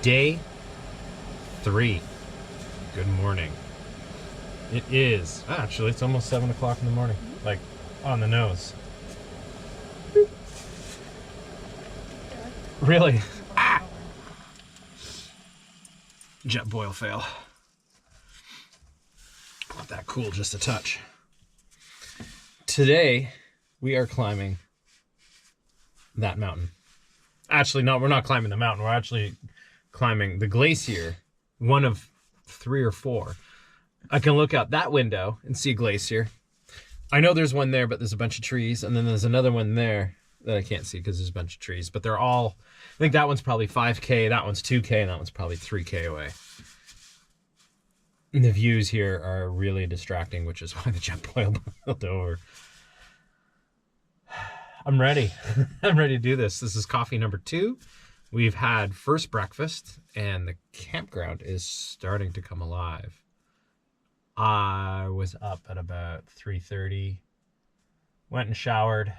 Day 3. Good morning. It is, actually, it's almost 7 o'clock in the morning. Like, on the nose. Really? Ah! Jet boil fail. Let that cool just a touch. Today, we are climbing that mountain. Actually, no, we're not climbing the mountain. We're actually climbing the glacier, one of 3 or 4. I can look out that window and see a glacier. I know there's one there, but there's a bunch of trees. And then there's another one there that I can't see because there's a bunch of trees. But they're all, I think that one's probably 5K, that one's 2K, and that one's probably 3K away. And the views here are really distracting, which is why the jet boil boiled over. I'm ready. I'm ready to do this. This is coffee number 2. We've had first breakfast, and the campground is starting to come alive. I was up at about 3:30. Went and showered.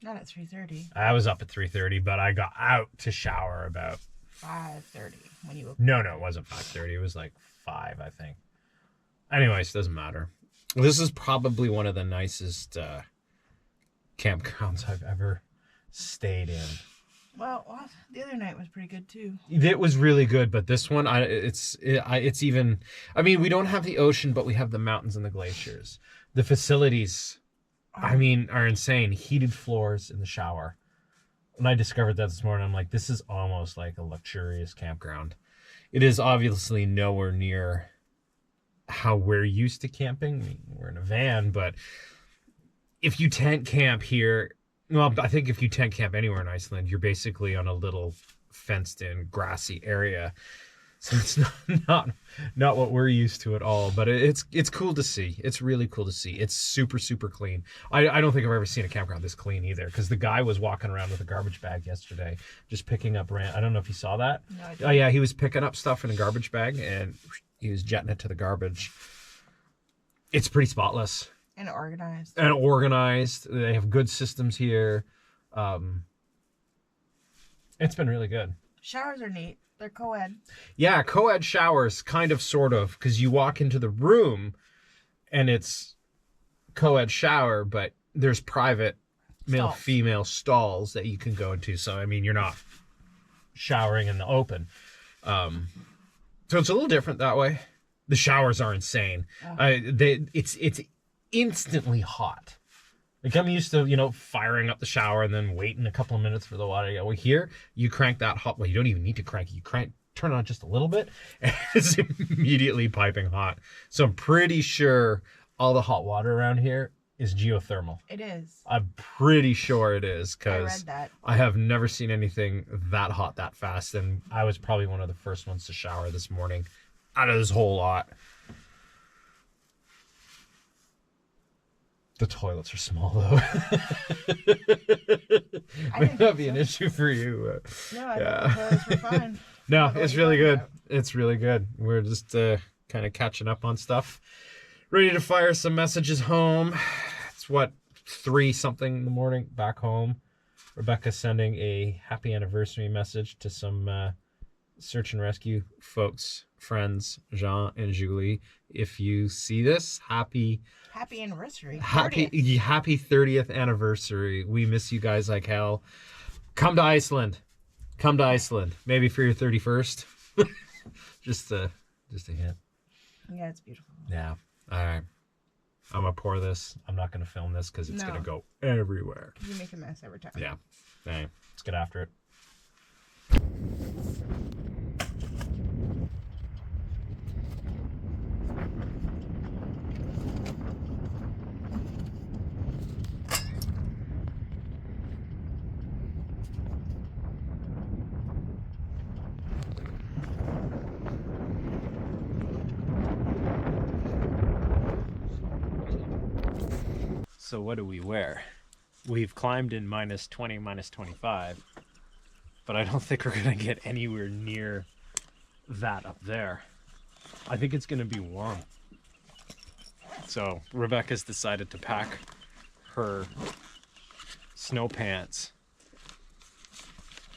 Not at 3:30. I was up at 3:30, but I got out to shower about 5:30 when you woke up. No, it wasn't 5:30. It was like 5, I think. Anyways, doesn't matter. This is probably one of the nicest campgrounds I've ever stayed in. Well, the other night was pretty good too. It was really good, but this one, it's even. I mean, we don't have the ocean, but we have the mountains and the glaciers. The facilities, I mean, are insane. Heated floors in the shower. When I discovered that this morning, I'm like, this is almost like a luxurious campground. It is obviously nowhere near how we're used to camping. I mean, we're in a van, but if you tent camp here. Well, I think if you tent camp anywhere in Iceland, you're basically on a little fenced-in, grassy area. So it's not what we're used to at all. But it's cool to see. It's really cool to see. It's super, super clean. I don't think I've ever seen a campground this clean either, because the guy was walking around with a garbage bag yesterday, just picking up I don't know if you saw that. No, I didn't. Oh, yeah, he was picking up stuff in a garbage bag, and he was jetting it to the garbage. It's pretty spotless. And organized. And organized. They have good systems here. It's been really good. Showers are neat. They're co-ed. Yeah, co-ed showers, kind of, sort of, because you walk into the room and it's co-ed shower, but there's private male-female stalls that you can go into. So, I mean, you're not showering in the open. So it's a little different that way. The showers are insane. It's instantly hot. Like, I'm used to, firing up the shower and then waiting a couple of minutes for the water to go. Well, here, you crank that hot. Well, you don't even need to crank it. You turn it on just a little bit, and it's immediately piping hot. So I'm pretty sure all the hot water around here is geothermal. It is. I'm pretty sure it is, I read because that. I have never seen anything that hot that fast, and I was probably one of the first ones to shower this morning out of this whole lot. The toilets are small, though. Might not be an issue for you. No, I think the toilets were fine. No, it's really good. It's really good. We're just kind of catching up on stuff. Ready to fire some messages home. It's 3-something in the morning back home. Rebecca's sending a happy anniversary message to some search and rescue folks, friends, Jean and Julie. If you see this, happy anniversary. Happy 30th anniversary. We miss you guys like hell. Come to Iceland. Maybe for your 31st. just a hint. Yeah, it's beautiful. Yeah. All right. I'm gonna pour this. I'm not gonna film this because it's gonna go everywhere. You make a mess every time. Yeah. All right. Let's get after it. So what do we wear? We've climbed in -20, -25, but I don't think we're gonna get anywhere near that up there. I think it's gonna be warm. So Rebecca's decided to pack her snow pants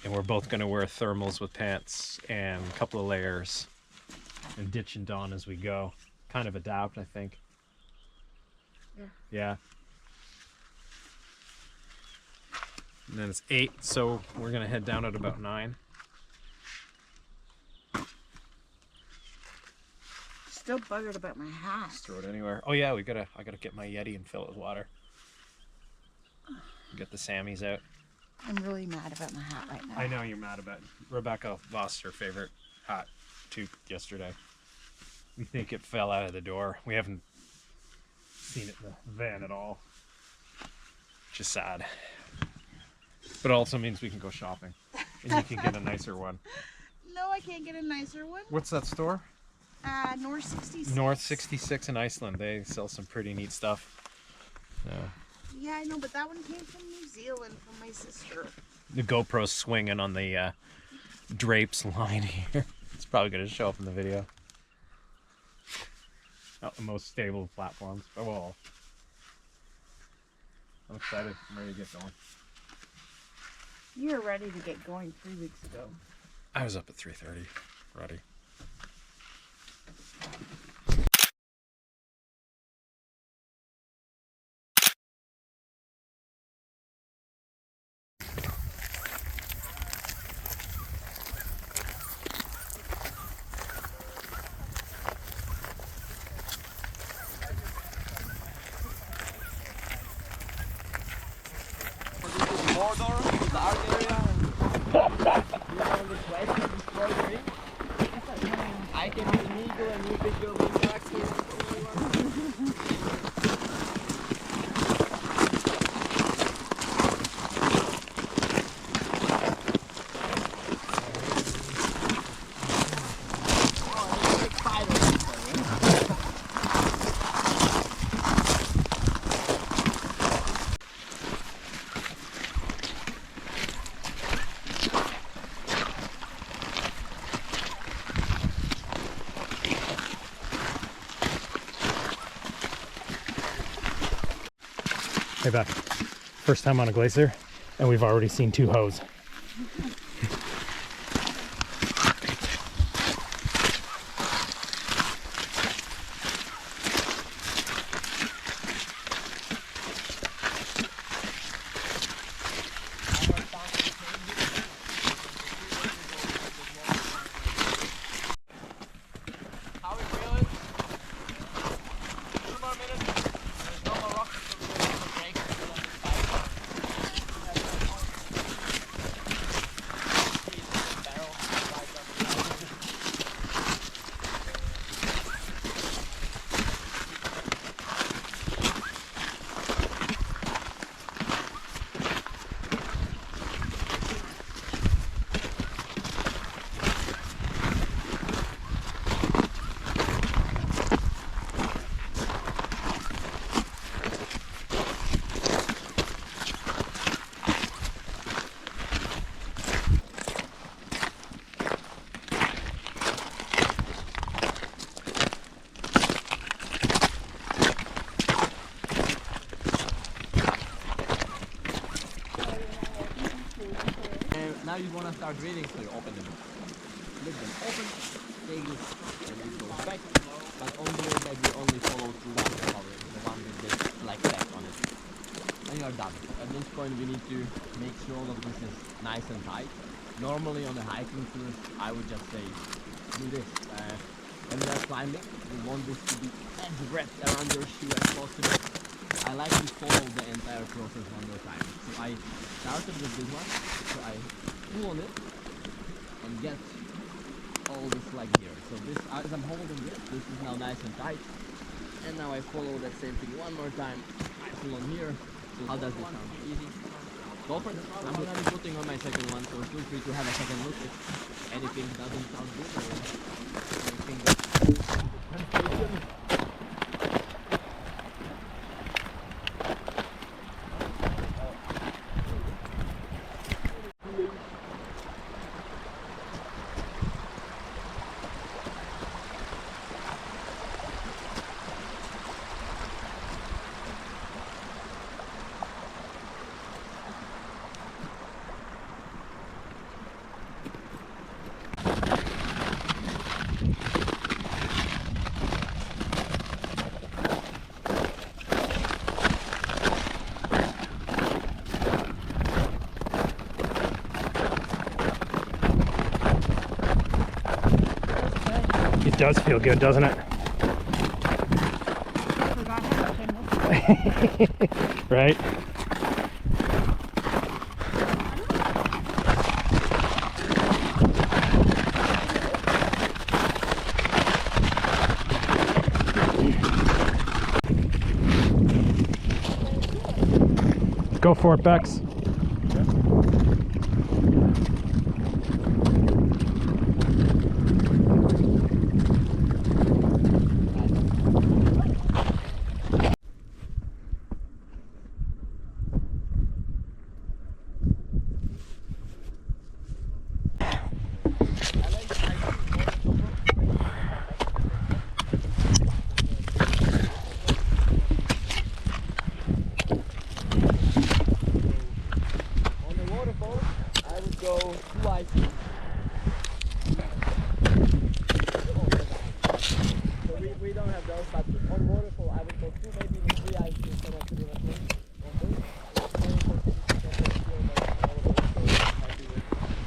And we're both going to wear thermals with pants and a couple of layers and ditch and don as we go. Kind of adapt, I think. Yeah. And then it's 8, so we're going to head down at about 9. Still buggered about my hat. Just throw it anywhere. Oh yeah, I gotta get my Yeti and fill it with water. Get the Sammies out. I'm really mad about my hat right now. I know you're mad about it. Rebecca lost her favorite hat too yesterday. We think it fell out of the door. We haven't seen it in the van at all. Which is sad. But it also means we can go shopping. And you can get a nicer one. No, I can't get a nicer one. What's that store? North 66. North 66 in Iceland. They sell some pretty neat stuff. Yeah, I know, but that one came from New Zealand from my sister. The GoPro's swinging on the drapes line here. It's probably going to show up in the video. Not the most stable platforms. Oh well. I'm excited. I'm ready to get going. You were ready to get going 3 weeks ago. I was up at 3:30. Ready. I can be illegal and you can go be practice. Hey Beth, first time on a glacier, and we've already seen 2 hose. How we feeling? 2 more minutes. There's no more rocks. There's a break. Now you want to start reading, so you open them. Leave them open, take this, and it goes back. But only that you only follow through one cover, the one with this black tag on it. And you're done. At this point we need to make sure that this is nice and tight. Normally on a hiking tour, I would just say, do this. When we are climbing, we want this to be as wrapped around your shoe as possible. I like to follow the entire process one more time. So I started with this one, so I pull on it and get all this like here. So this, as I'm holding this is now nice and tight. And now I follow that same thing one more time. I pull on here. So how does this sound? Easy? Go for it. I'm gonna be putting on my second one, so feel free to have a second look if anything doesn't sound good or anything that does feel good, doesn't it? Right? Go for it, Bex.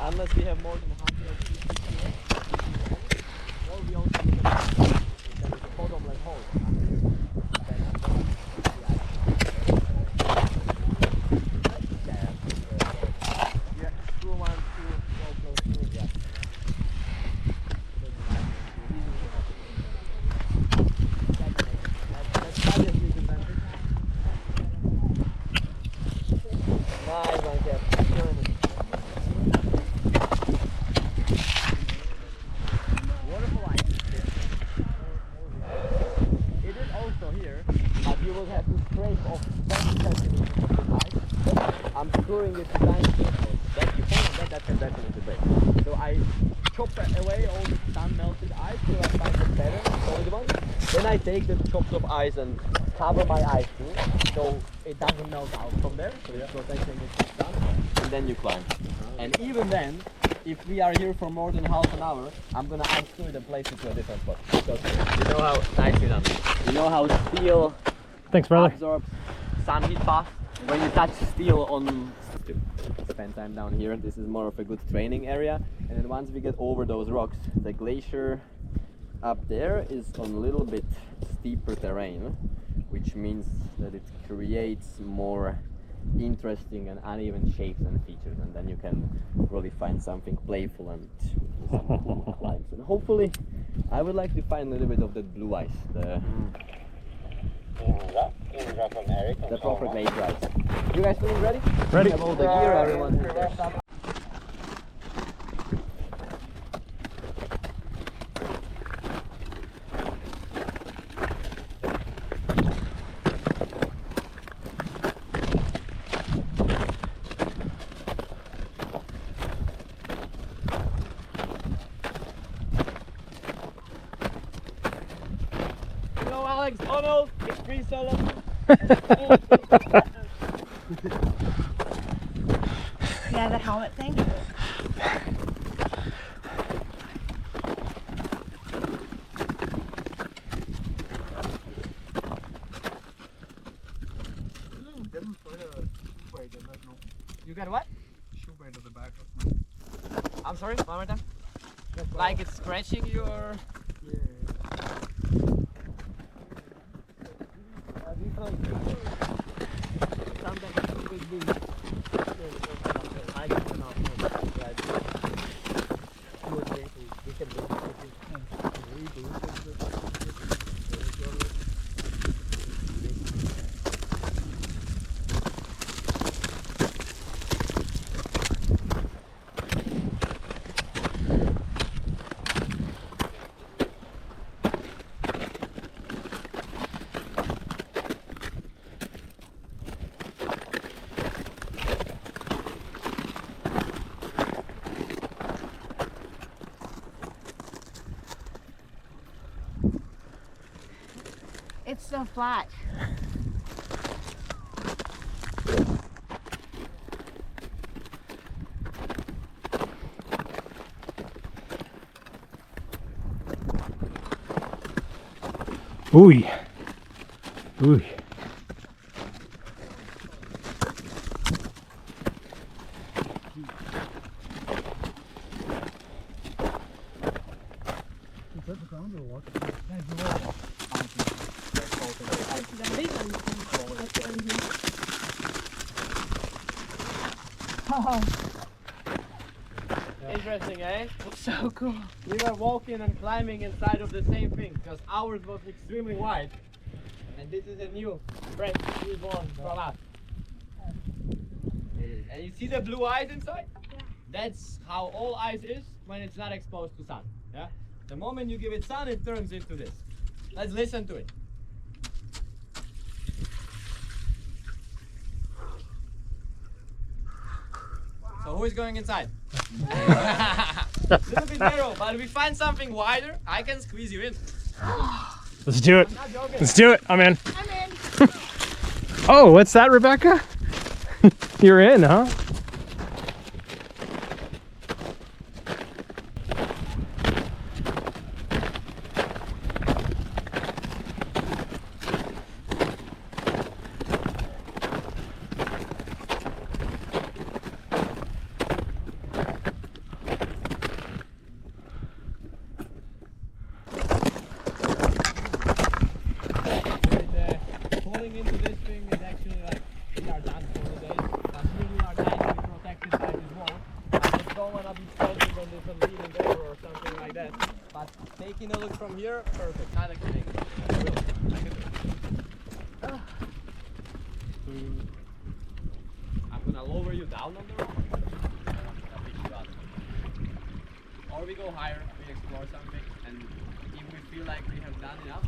Unless we have more than 100 people here, or we also look at the bottom like hole. Yeah, screw 1, 2, go close through, yeah. That's obviously the advantage. Nice one, Kev. I'm screwing it to 9 people. That's the point, and that can definitely break. So I chop away all the sun melted ice so I find a better solid one. Then I take the chopped up ice and cover my ice too, so it doesn't melt out from there. So it's protecting it from sun. And then you climb. And even then, if we are here for more than half an hour, I'm gonna unscrew it and place it to a different spot. Because you know how nicely done. You know how steel Thanks, brother. absorbs sun heat fast. When you touch steel on, spend time down here. This is more of a good training area. And then once we get over those rocks, the glacier up there is on a little bit steeper terrain, which means that it creates more interesting and uneven shapes and features, and then you can really find something playful and some cool climbs. And hopefully, I would like to find a little bit of that blue ice. The proper glacier ice. You guys feeling ready? Ready. We have all the gear, everyone. Hello, Alex. Almost. It's free solo. Yeah, the helmet thing. You got what? I'm sorry, one more time. Like it's scratching your... It's so flat. Ooh. Ooh. Is that the ground or what? That's the water. Interesting, eh? So cool. We were walking and climbing inside of the same thing because ours was extremely wide. And this is a new, fresh, newborn from us. And you see the blue ice inside? Yeah. That's how all ice is when it's not exposed to sun. Yeah? The moment you give it sun, it turns into this. Let's listen to it. So who is going inside? Little bit narrow, but if we find something wider, I can squeeze you in. Let's do it. I'm not joking. Let's do it. I'm in. I'm in. Oh, what's that, Rebecca? You're in, huh? Falling into this thing is actually like we are done for the day. But here we are nicely protected by this wall. I just don't want to be standing when there's a leaning over or something like that. But taking a look from here, perfect. Kind of kidding. I can do it. I'm gonna lower you down on the rock. I'll pick you up. Or we go higher, we explore something, and if we feel like we have done enough.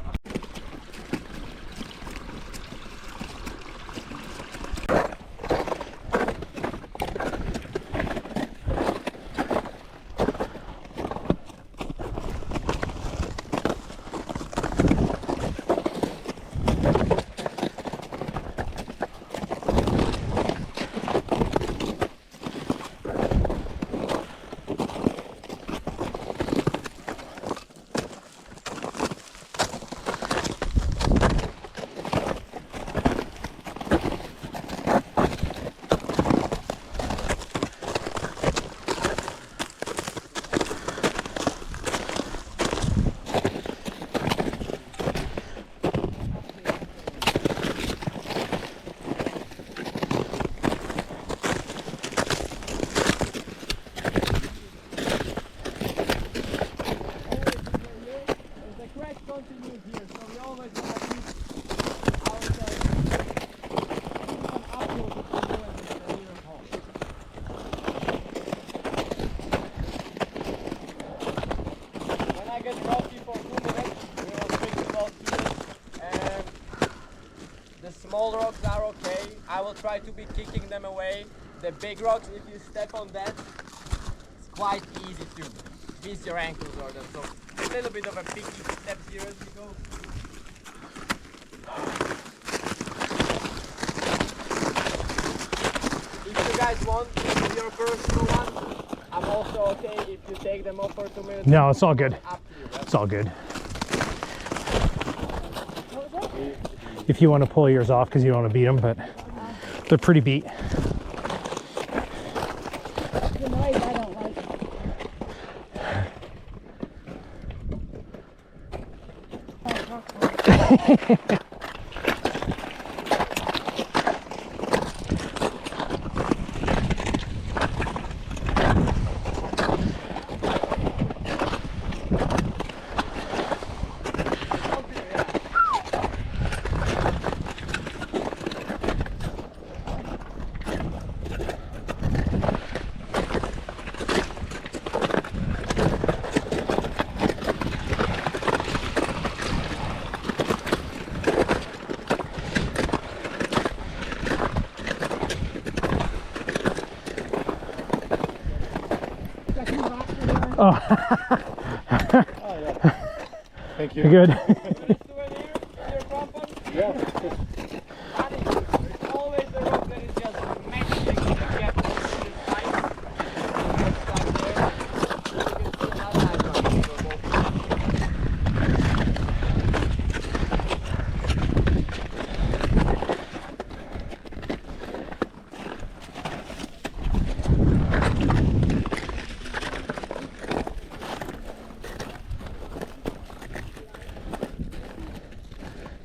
Small rocks are okay. I will try to be kicking them away. The big rocks, if you step on that, it's quite easy to twist your ankles or that. So a little bit of a picky steps here as we go. If you guys want your personal one, I'm also okay if you take them off for 2 minutes. No, it's all good. Up to you, right? It's all good. If you want to pull yours off because you don't want to beat them, but they're pretty beat. The noise I don't like. Oh. Thank you. You're good. Yeah. There's always the rock that is just matching the gap on this side. You can see another line from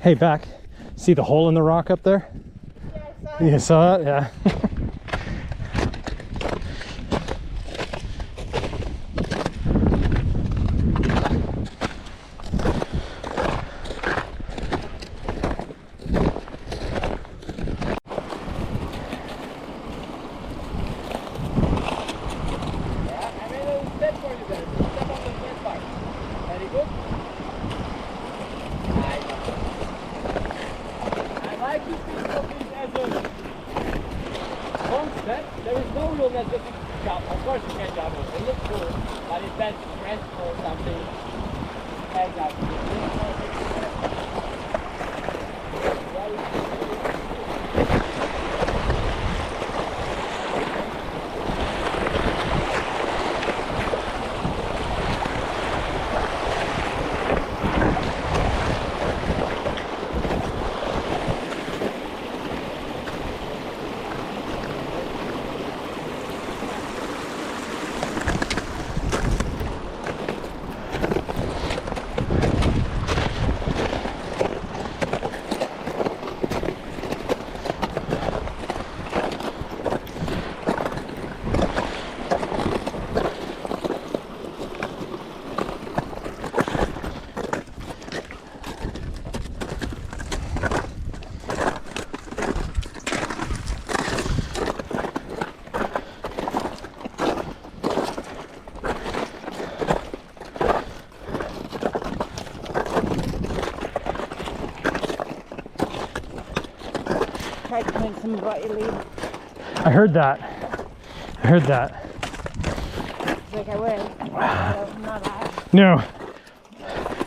Hey, back. See the hole in the rock up there? Yeah, I saw it. You saw it? Yeah. There is no rule that you jump. Of course you can jump. It looks cool, but if that's stressful or something, hands up. Tried to find some about your lead. I heard that. I heard that. Like I would. So, not that. No.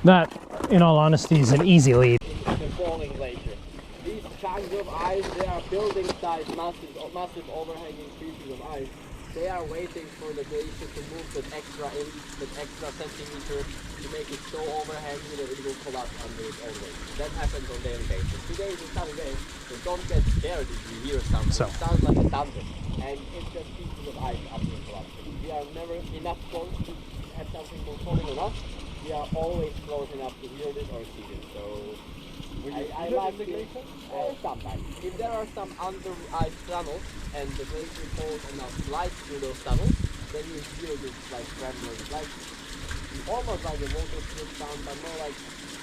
That, in all honesty, is an easy lead. The falling glacier. These chunks of ice, they are building size, massive overhanging pieces of ice. They are waiting for the glacier to move that extra inch, that extra centimeter to make it so overhanging that it will collapse under its own weight. That happens on daily basis. Today is a sunny day, so don't get scared if you hear something. So. It sounds like a thunder, and it's just pieces of ice up and collapsing. We are never enough close to have something more falling on us. We are always close enough to hear it or see it. So I like the glacier sometimes. If there are some under ice tunnels and the glacier falls enough light through those tunnels, then you hear this like trembling, like almost like a water slip sound, but more like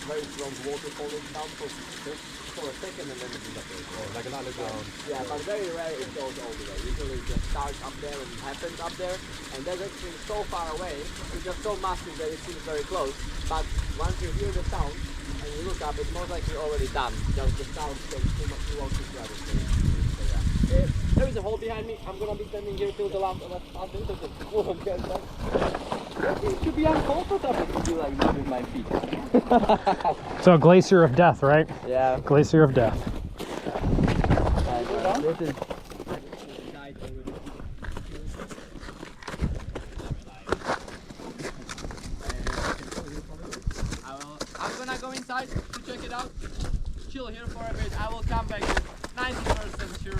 very strong water falling sound for a second and then it disappears. Oh, like an underground. Yeah, but very rare it goes all the way. Usually it just starts up there and happens up there, and that's actually so far away. It's just so massive that it seems very close. But once you hear the sound and you look up, it's most likely already done. Just the sound takes too much too long to travel. So yeah. There is a hole behind me. I'm gonna be standing here till the last minute. It should be uncomfortable to be like moving my feet. So a glacier of death, right? Yeah. Glacier of death. This is I'm gonna go inside to check it out. Chill here for a bit. I will come back with 90% sure.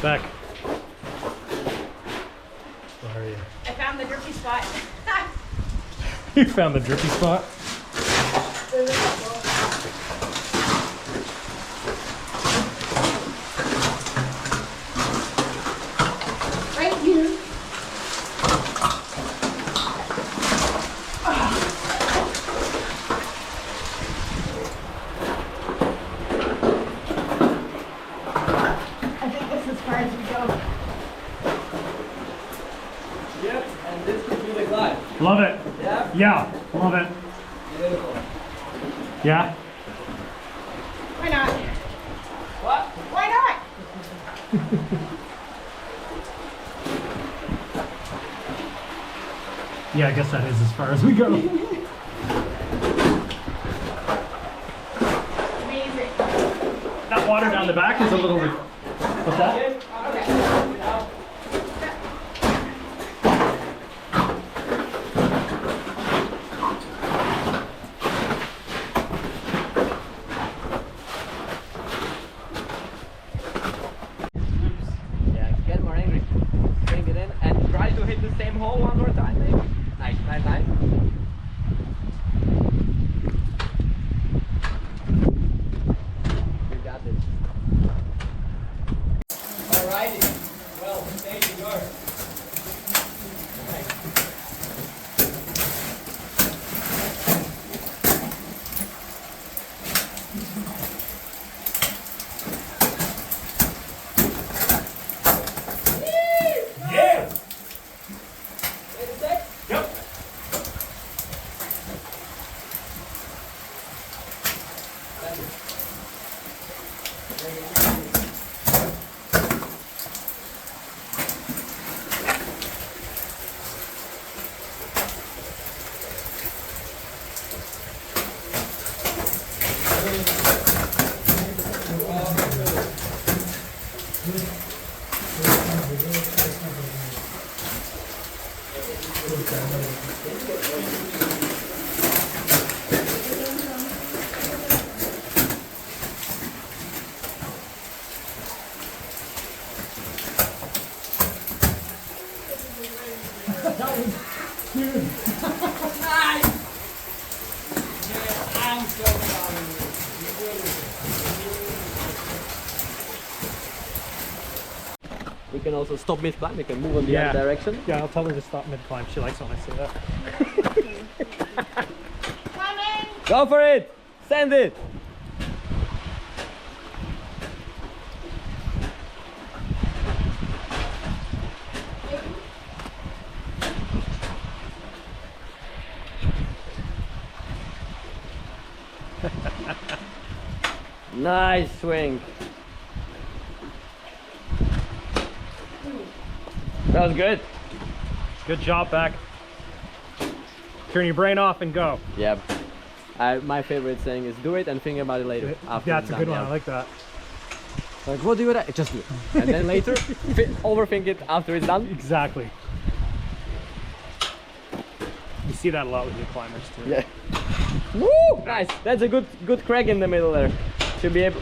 Back. Where are you? I found the drippy spot. You found the drippy spot? Right here. I think this is as far as we go. Yep, and this could be the glide. Love it. Yeah? Yeah, love it. Yeah? Why not? What? Why not? Yeah, I guess that is as far as we go. Amazing. That water down the back is a little... What's that? Yeah, get more angry. Bring it in and try to hit the same hole one more time, maybe. Nice, nice, nice. You got this. Alrighty. Well, there you go. Yeah! Wait a sec. Yep. We can also stop mid-climb, we can move on the Yeah. other direction. Yeah, I'll tell her to stop mid-climb. She likes when I say that. Coming. Go for it! Send it! Nice swing. That was good. Good job, back. Turn your brain off and go. Yeah. My favorite saying is do it and think about it later. After That's it's a good done, one. yeah. I like that. Like, what do you do? Just do it. And then later, overthink it after it's done. Exactly. You see that a lot with new climbers too. Yeah. Woo! Nice. That's a good crack in the middle there. To be able.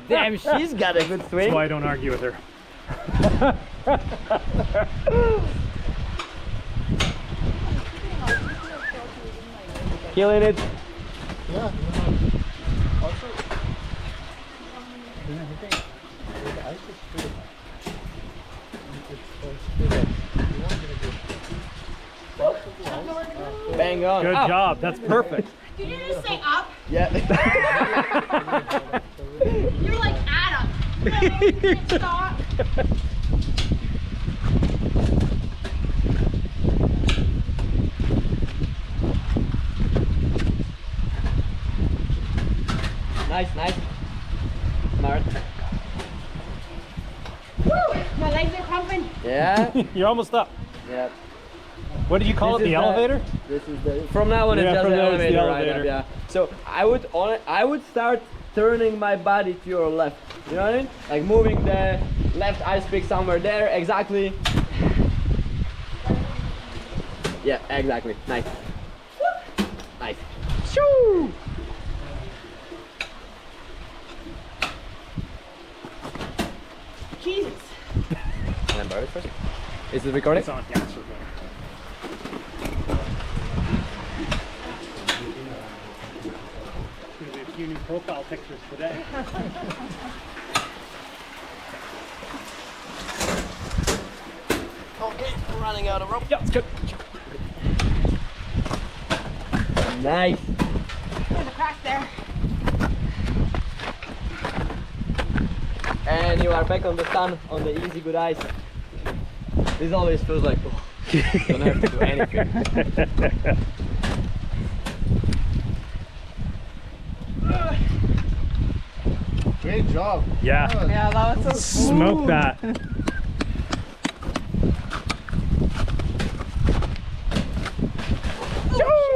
Damn, she's got a good swing. That's why I don't argue with her. Killing it. Bang on. Good Up. job. That's perfect. Did you just say up? Yeah. You're like Adam. No, you can't stop. Nice, nice. Smart. Woo! My legs are pumping. Yeah. You're almost up. Yeah. What did you call This it? The is elevator? This is the. From now on, Yeah, it's just from the now it's the elevator, right elevator. up, yeah. So I would start turning my body to your left. You know what I mean? Like moving the left ice pick somewhere there. Exactly. Yeah, exactly. Nice. Nice. Shoo! Jesus. Can I borrow it first? Is it recording? It's on. Yeah, it's recording. There's a few new profile pictures today. Okay, we're running out of rope. Yeah, it's good. Nice. There's a crack there. And you are back on the sun, on the easy good ice. This always feels like, oh, don't have to do anything. Great job. Yeah. Yeah, that was so Smoke that.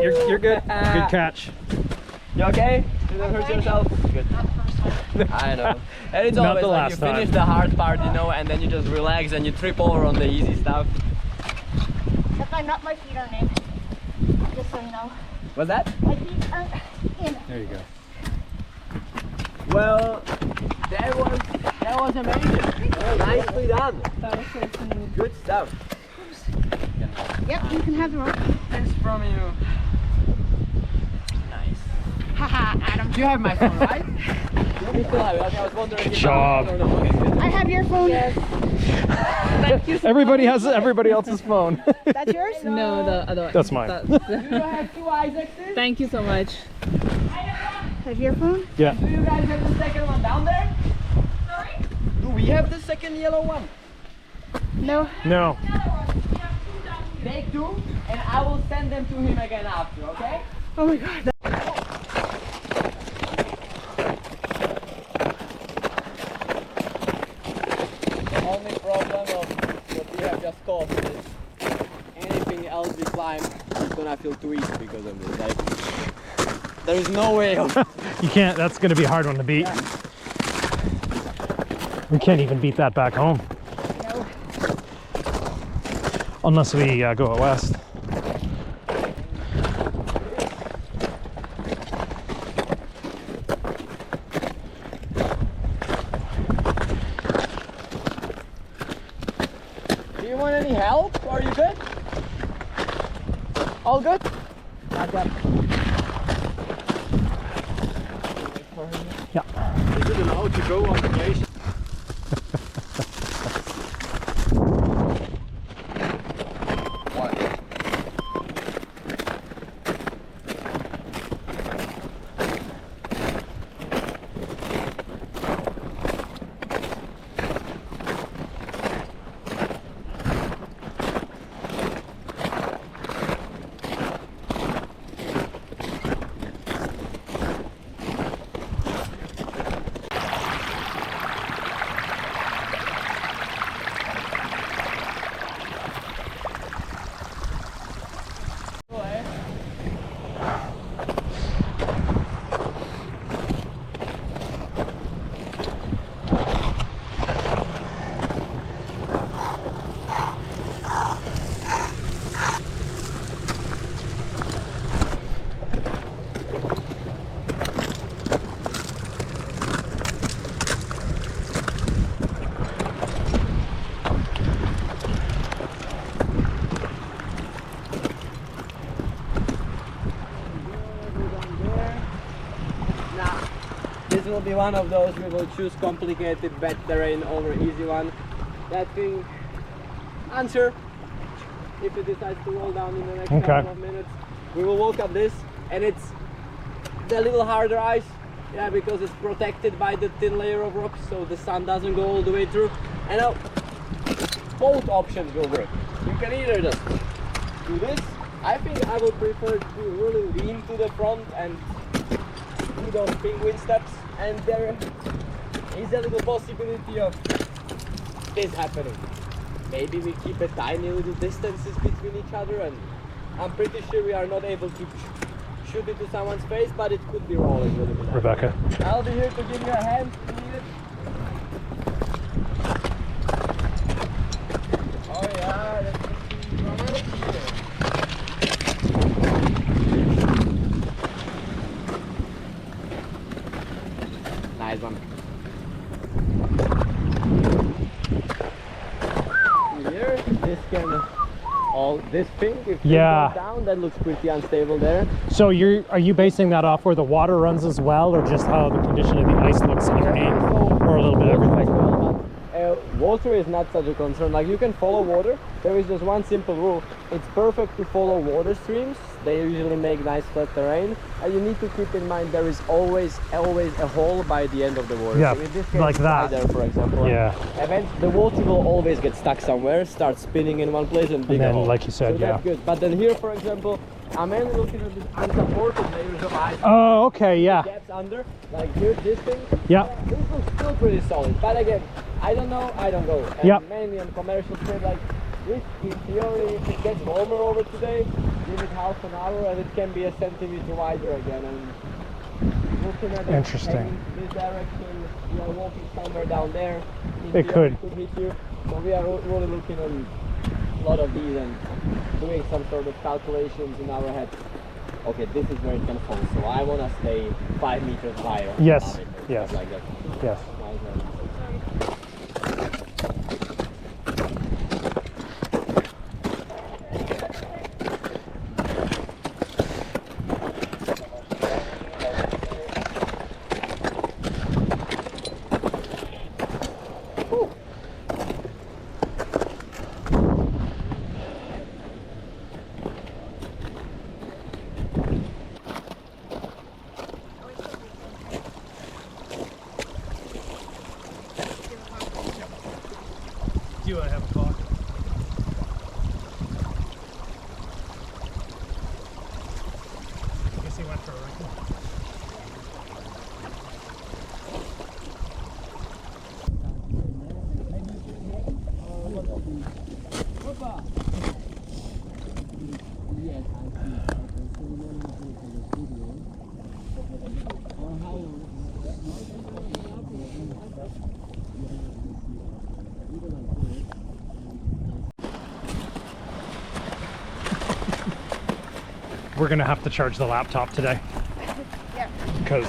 You're good. Good catch. You okay? You didn't hurt yourself? Good. I know. And it's Not always the like last you finish time. the hard part, you know, and then you just relax and you trip over on the easy stuff. If I'm not, my feet aren't in. Just so you know. What's that? My feet aren't in. There you go. Well, that was amazing. Nicely done. That was so smooth. Good stuff. Yep, you can have the rope. Thanks from you. Nice. Haha, Adam. You have my phone, right? You still have it. Okay, I was wondering. Good job. I don't know. Okay, good. I have your phone. Yes. Thank you. Everybody has everybody else's phone. That's yours? No, the other one. That's mine. You have two Isaacs. Thank you so much. Have your phone? Yeah. Do you guys have the second one down there? Sorry? Do we have the second yellow one? No. No. Take two, and I will send them to him again after, okay? Oh my god. The only problem of what we have just caused is anything else we climb is gonna feel too easy because of this. Like, there is no way of... You can't. That's going to be a hard one to beat. We can't even beat that back home. No. Unless we go out west. Do you want any help? Are you good? All good? Back up. Yeah. Is it allowed to go on the glacier? This will be one of those we will choose complicated bad terrain over easy one. That thing, answer if it decides to roll down in the next couple of minutes. We will walk up this, and it's a little harder ice, yeah, because it's protected by the thin layer of rocks, so the sun doesn't go all the way through. And now both options will work. You can either just do this. I think I would prefer to really lean to the front and do those penguin steps, and there is a little possibility of this happening. Maybe we keep a tiny little distances between each other, and I'm pretty sure we are not able to shoot it to someone's face, but it could be rolling a little bit. Rebecca. I'll be here to give you a hand if you need it. Oh yeah, that's dramatic here. Nice one. Here, this can this thing, if it goes down, that looks pretty unstable there. So are you basing that off where the water runs as well, or just how the condition of the ice looks underneath, or a little bit of everything? water is not such a concern. Like you can follow water. There is just one simple rule. It's perfect to follow water streams. They usually make nice flat terrain, and you need to keep in mind there is always a hole by the end of the water. Yeah, so in this case, like that. There, for example. Yeah. The water will always get stuck somewhere, start spinning in one place, and dig a then, hole. like you said, so that's good. But then here, for example, I'm mainly looking at these unsupported layers of ice. Oh, okay, yeah. Gaps under, like here, this thing. Yeah. This looks still pretty solid. But again, I don't know, I don't go. And Yeah. mainly on commercial trip, like this, in theory, if it gets warmer over today, give it half an hour and it can be a centimeter wider again. And looking at it, Interesting. heading this direction, we are walking somewhere down there. In It theory, could. It could hit you. So we are really looking on a lot of these and doing some sort of calculations in our head. Okay, this is where it can fall, so I want to stay 5 meters higher. Yes, above it, or yes. something like that. Yes. Do you have a clock? I guess he went for a rifle. We're gonna have to charge the laptop today. Yeah. Because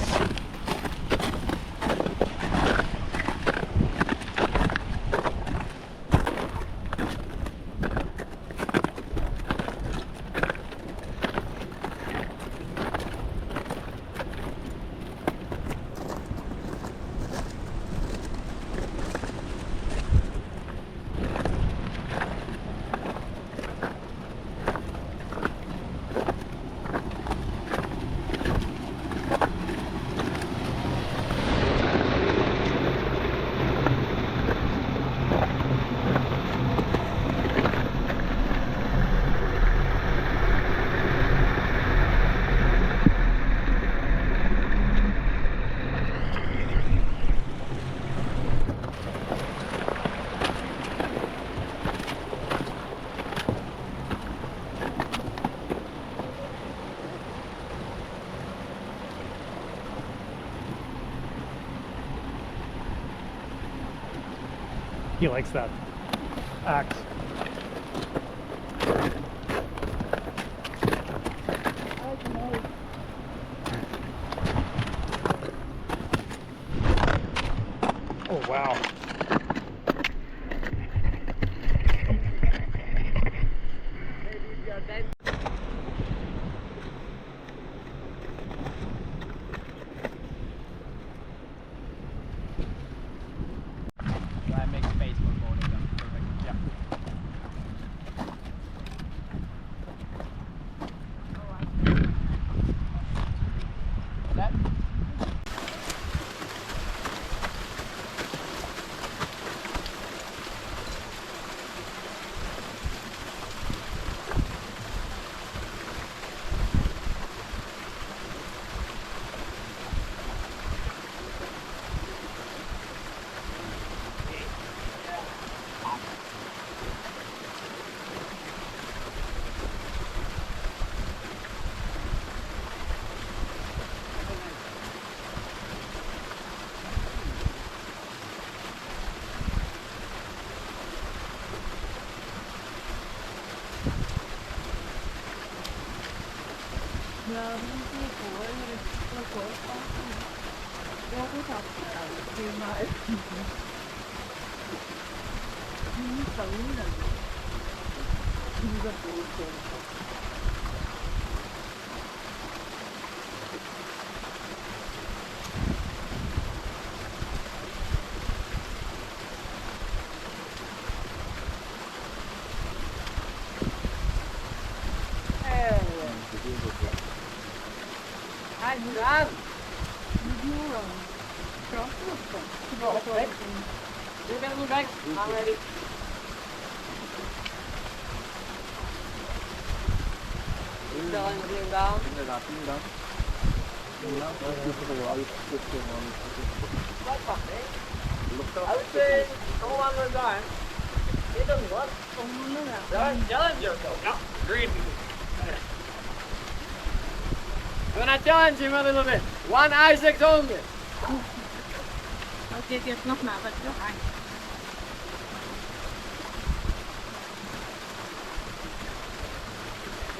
he likes that act. Oh wow. I make space for both of them. Perfect. Yeah. That? Hai, move on. You're gonna move back. I'm ready. Down, down. I would say go one more time. It doesn't work. Challenge yourself. No, green. I'm gonna challenge him a little bit. One Isaac only. Okay, jetzt noch mal, aber noch ein.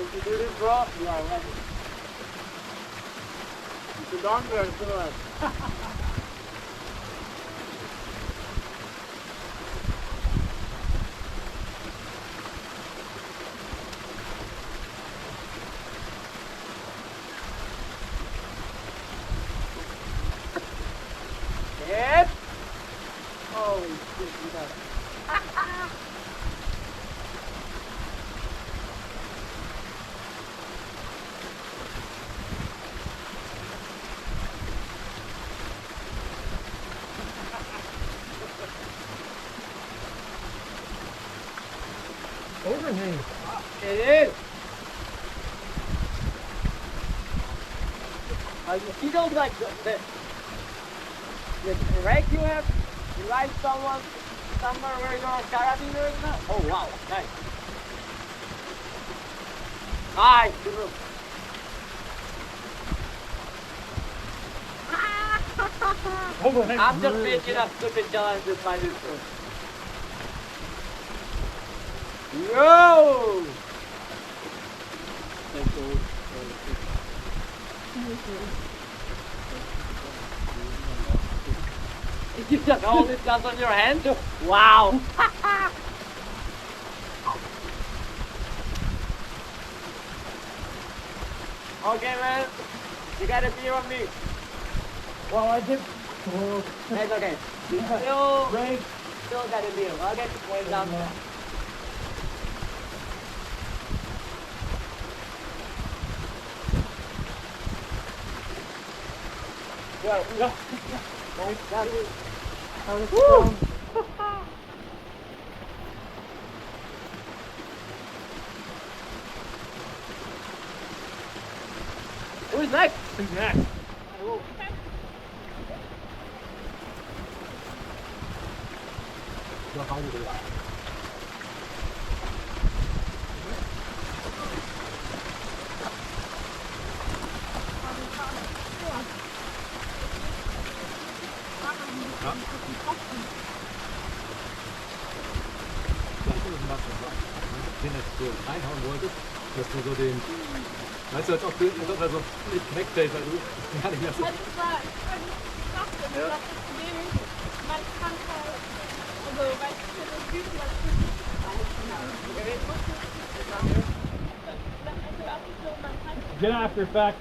If you do this, bro, you are ready. You should don't go to it. Yep. Holy shit, you got it. Overhang. It is. You don't like the rake you have? You ride someone somewhere where you're a carabiner is now? Oh wow, nice. Nice, good move. Overhang. I'm just making up stupid challenges by this one. Yo! You just hold it just on your hand? Wow! Okay, man. You got a beer on me. Well, I did. That's okay. You still got a beer. Okay, wait down there. Go. Woo! Who's next? Who's next? Den jetzt so reinhauen wolltest, dass du so den, weißt du, als ob er so nicht wegfällt, weil du gar nicht mehr so. Also es war krass, ich glaube, das Problem ist, man kann halt, also weil ich für das Büchen was Get after it, back.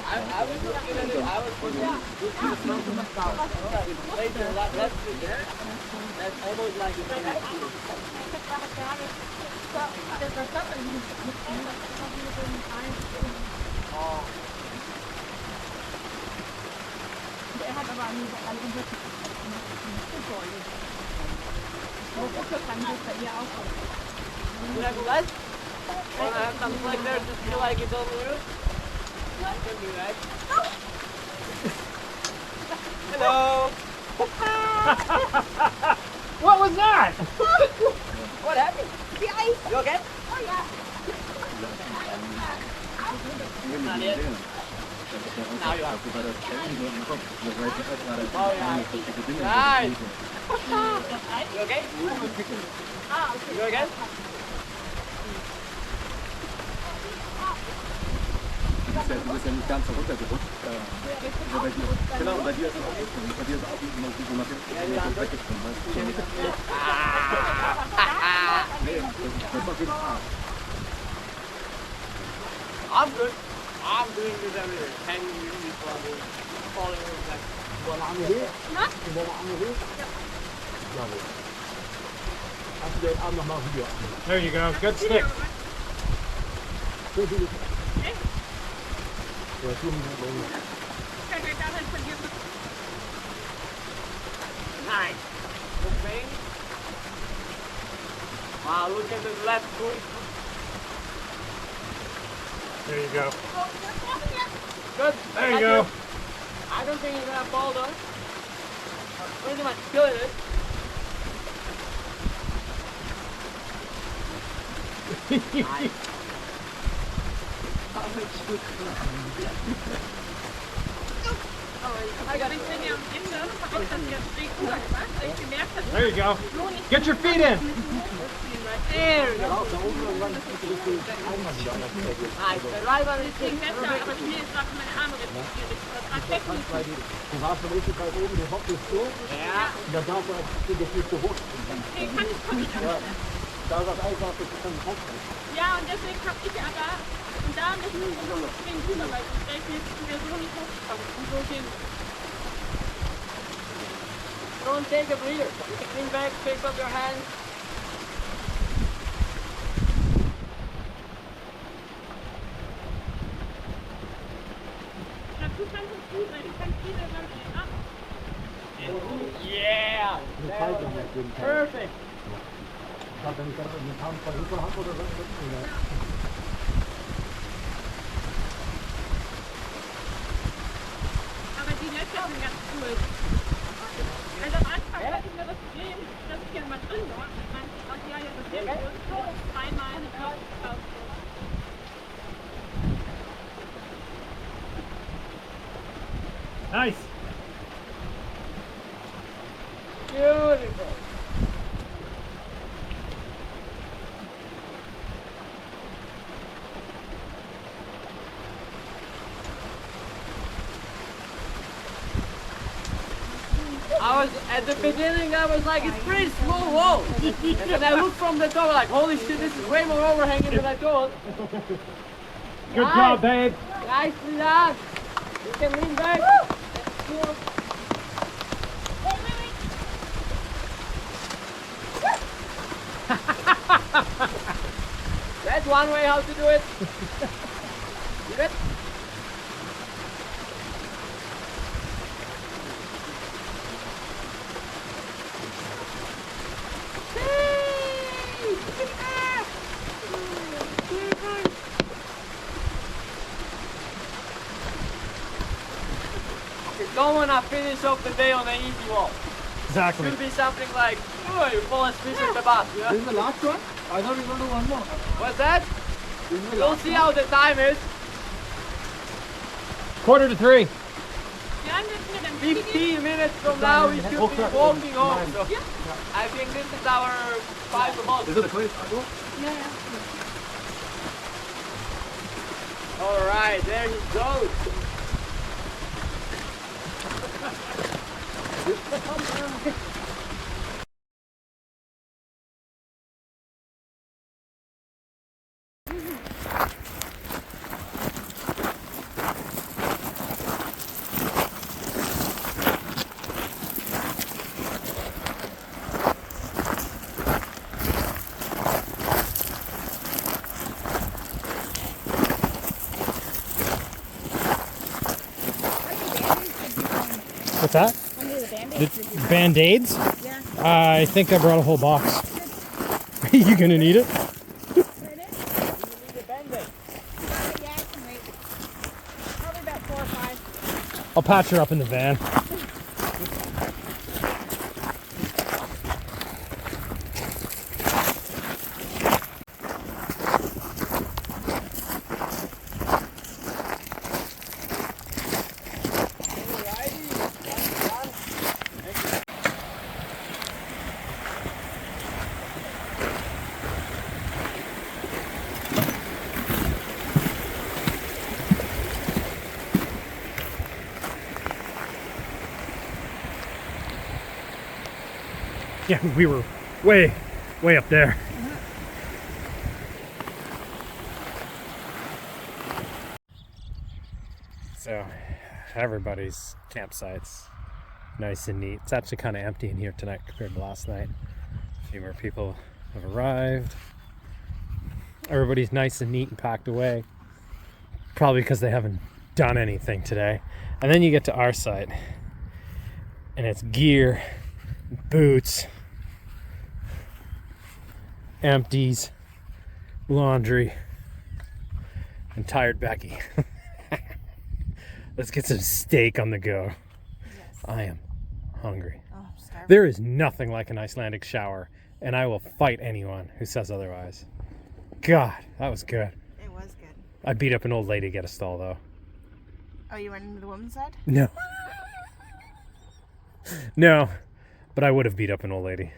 I was looking at it, I was looking later, let's do that. That's almost like Er hat aber einen Unterschied. Kann das bei ihr auch. you have less? Wanna have something like there just feel like it's on you? I can do that. Hello! What was that? What happened? The ice. You okay? Oh yeah. Not yet. Now you are. Oh yeah. Nice! You okay? You okay? Du bist ja nicht ganz so runtergerutscht. Also bei dir, genau, bei dir ist es auch so. Bei dir ist es auch wo man so weggesprungen, weißt du? Nee, das ist auf jeden Fall. I'm good. I'm doing this every day. Hanging in this one, falling over like. Voilà, on est. Huh? Voilà, on est. Bravo. den Abend nochmal Video. There you go. Good stick. Nice. Good thing. Wow, look at the left foot. There you go. Good. There you go. I don't think he's gonna fall though. Pretty much killing it. Nice. I got it in There you go. Get your feet in. There we go. Nice. The right one is Du warst schon richtig weit oben, der Hock ist so. Ja. Da darf er das viel zu hoch. Da ist das Eis auf, das kann nicht hoch. Ja, und deswegen hab ich aber, und da müssen wir so springen rüber, weil ich mir so nicht hochkommen. Und so gehen. Don't take a breather. Lean back, pick up your hands. Na, du kannst es gut, weil du kannst viele dann ab. Yeah. Perfect. Ich habe nicht ganz einen Kampf von Hinterhand oder was. Aber die Löcher sind ganz cool. Also am Anfang hatte ich mir das Problem, dass ich hier mal drin war. Ich meine, aus ja jetzt das Leben und so zweimal eine Klaus gekauft. Nice. Beautiful. At the beginning I was like, it's pretty small wall. And then I looked from the top like, holy shit, this is way more overhanging than I thought. Good job, babe. Nicely done. You can lean back. That's one way how to do it. Good. You don't want to finish off the day on an easy wall. Exactly. Should be something like, oh, you fall asleep in the bath. You know? This is the last one? I thought we were going to do one more. What's that? We'll see how the time is. 2:45. Ja, das ist mir dann 15 minutes from now we should be walking home. So I think this is our final month. Is it a place? Ja, ja. Alright, there he goes. What's that? The Band-Aids? Yeah. I think I brought a whole box. Are you gonna need it? Yeah, I can wait. Probably about 4 or 5. I'll patch her up in the van. Yeah, we were way up there. So everybody's campsite's nice and neat. It's actually kind of empty in here tonight compared to last night. A few more people have arrived. Everybody's nice and neat and packed away. Probably because they haven't done anything today. And then you get to our site, and it's gear, boots, empties, laundry, and tired Becky. Let's get some steak on the go. Yes. I am hungry. Oh, I'm starving. There is nothing like an Icelandic shower, and I will fight anyone who says otherwise. God, that was good. It was good. I beat up an old lady to get a stall, though. Oh, you went into the women's side? No. No, but I would have beat up an old lady.